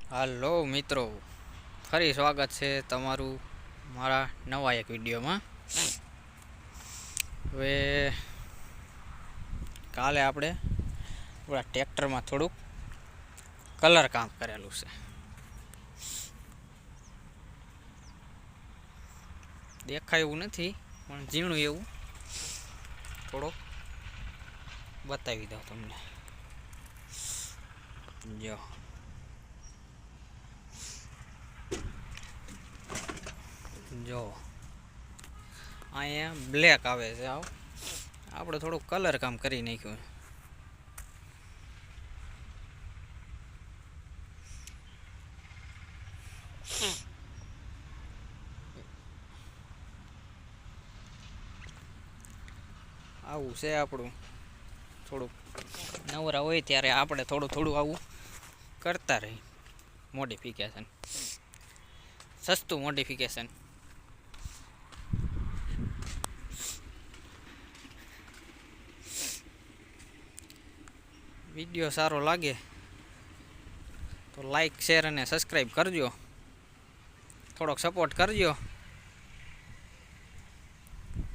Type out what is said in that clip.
હાલો મિત્રો, ફરી સ્વાગત છે તમારું મારા નવા એક વિડીયોમાં. હવે કાલે આપણે આપણા ટ્રેક્ટરમાં થોડુંક કલર કામ કરેલું છે. દેખાય એવું નથી પણ ઝીણું એવું થોડુંક બતાવી દઉં તમને. જો જો અહીંયા બ્લેક આવે છે. આપણે થોડુંક કલર કામ કરી નાખ્યું. આવું છે આપણું. થોડુંક નવરા હોય ત્યારે આપણે થોડું થોડું આવું કરતા રહી. મોડિફિકેશન, સસ્તું મોડિફિકેશન. વિડીયો સારો લાગે તો લાઈક, શેર અને સબસ્ક્રાઈબ કરજો. થોડોક સપોર્ટ કરજો.